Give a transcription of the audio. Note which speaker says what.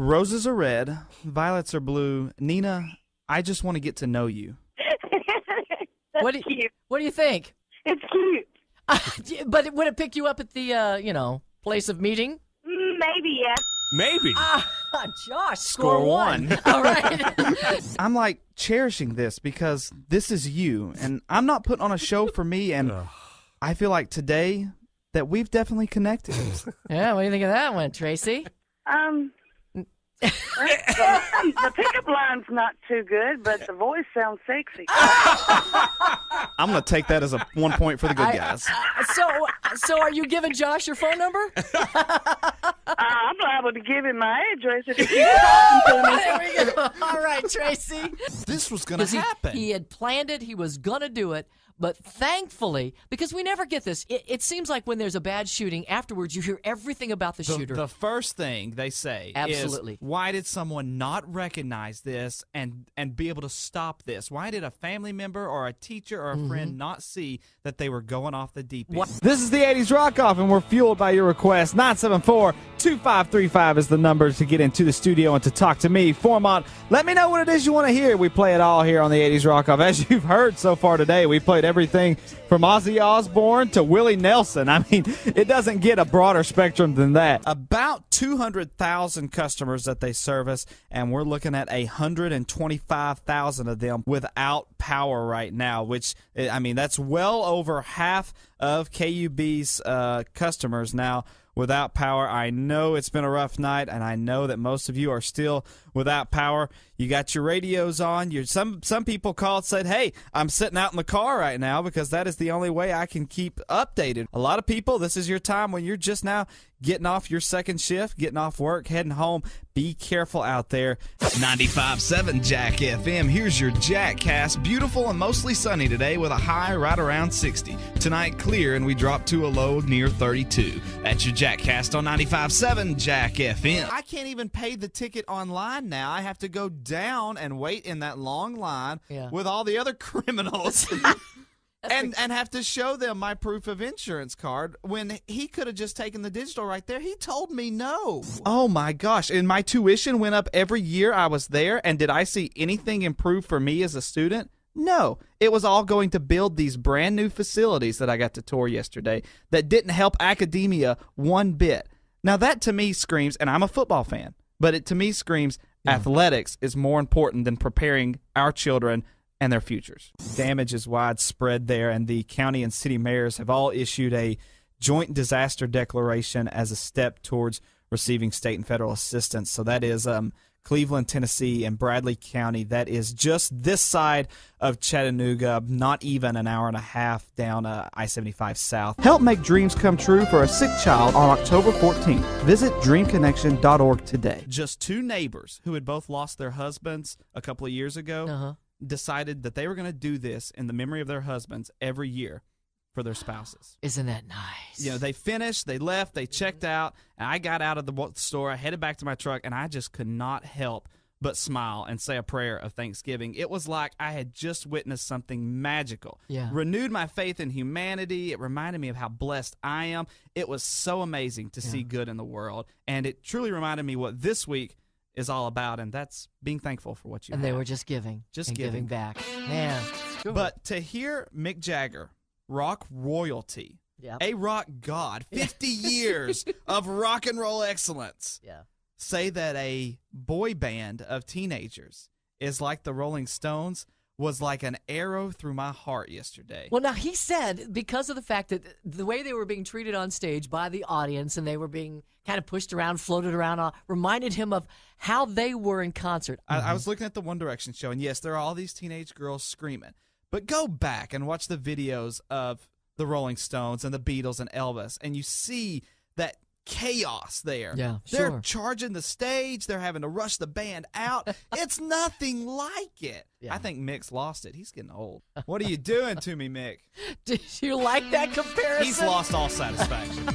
Speaker 1: Roses are red, violets are blue. Nina, I just want to get to know you.
Speaker 2: That's cute. What do you think?
Speaker 3: It's cute.
Speaker 2: But would it pick you up at the, place of meeting?
Speaker 3: Maybe, yeah.
Speaker 4: Maybe.
Speaker 2: Josh,
Speaker 1: Score one.
Speaker 2: All right.
Speaker 1: I'm like cherishing this because this is you, and I'm not putting on a show for me, and I feel like today that we've definitely connected.
Speaker 2: Yeah, what do you think of that one, Tracy?
Speaker 3: The pickup line's not too good, but the voice sounds sexy.
Speaker 1: I'm going to take that as a 1 point for the good guys.
Speaker 2: So are you giving Josh your phone number?
Speaker 3: I'm liable to give him my address if he keeps talking to me.
Speaker 2: There we go. All right, Tracy.
Speaker 1: This was going to happen.
Speaker 2: He had planned it. He was going to do it. But thankfully, because we never get this, it seems like when there's a bad shooting, afterwards you hear everything about the shooter.
Speaker 1: The first thing they say is, why did someone not recognize this and be able to stop this? Why did a family member or a teacher or a friend not see that they were going off the deep end?
Speaker 5: This is the 80s Rock Off, and we're fueled by your request. 974-2535 is the number to get into the studio and to talk to me. Formont, let me know what it is you want to hear. We play it all here on the 80s Rock Off. As you've heard so far today, we played everything from Ozzy Osbourne to Willie Nelson. I mean, it doesn't get a broader spectrum than that.
Speaker 1: About 200,000 customers that they service, and we're looking at 125,000 of them without power right now, which, I mean, that's well over half of KUB's customers now without power. I know it's been a rough night, and I know that most of you are still without power. You got your radios on. Some people called and said, hey, I'm sitting out in the car right now because that is the only way I can keep updated. A lot of people, this is your time when you're just now getting off your second shift, getting off work, heading home. Be careful out there.
Speaker 6: 95.7 Jack FM. Here's your Jackcast. Beautiful and mostly sunny today with a high right around 60. Tonight clear and we drop to a low near 32. That's your Jackcast on 95.7 Jack FM.
Speaker 1: I can't even pay the ticket online now. I have to go down and wait in that long line with all the other criminals. And have to show them my proof of insurance card when he could have just taken the digital right there. He told me no. Oh, my gosh. And my tuition went up every year I was there. And did I see anything improve for me as a student? No. It was all going to build these brand new facilities that I got to tour yesterday that didn't help academia one bit. Now, that to me screams, and I'm a football fan, but it to me screams athletics is more important than preparing our children and their futures. Damage is widespread there, and the county and city mayors have all issued a joint disaster declaration as a step towards receiving state and federal assistance. So that is Cleveland, Tennessee, and Bradley County. That is just this side of Chattanooga, not even an hour and a half down I-75 South. Help make dreams come true for a sick child on October 14th. Visit dreamconnection.org today. Just two neighbors who had both lost their husbands a couple of years ago decided that they were going to do this in the memory of their husbands every year for their spouses.
Speaker 2: Isn't that nice?
Speaker 1: You know, they finished, they left, they checked out, and I got out of the store, I headed back to my truck, and I just could not help but smile and say a prayer of thanksgiving. It was like I had just witnessed something magical. Renewed my faith in humanity. It reminded me of how blessed I am. It was so amazing to see good in the world, and it truly reminded me what this week is all about, and that's being thankful for what you have.
Speaker 2: And they were just giving. Giving back. Man.
Speaker 1: But to hear Mick Jagger, rock royalty, a rock god, 50 years of rock and roll excellence, say that a boy band of teenagers is like the Rolling Stones was like an arrow through my heart yesterday.
Speaker 2: Well, now, he said because of the fact that the way they were being treated on stage by the audience and they were being kind of pushed around, floated around, reminded him of how they were in concert.
Speaker 1: I was looking at the One Direction show, and yes, there are all these teenage girls screaming. But go back and watch the videos of the Rolling Stones and the Beatles and Elvis, and you see that chaos there. They're charging the stage. They're having to rush the band out. It's nothing like it. I think Mick's lost it. He's getting old. What are you doing to me, Mick?
Speaker 2: Did you like that comparison?
Speaker 1: He's lost all satisfaction.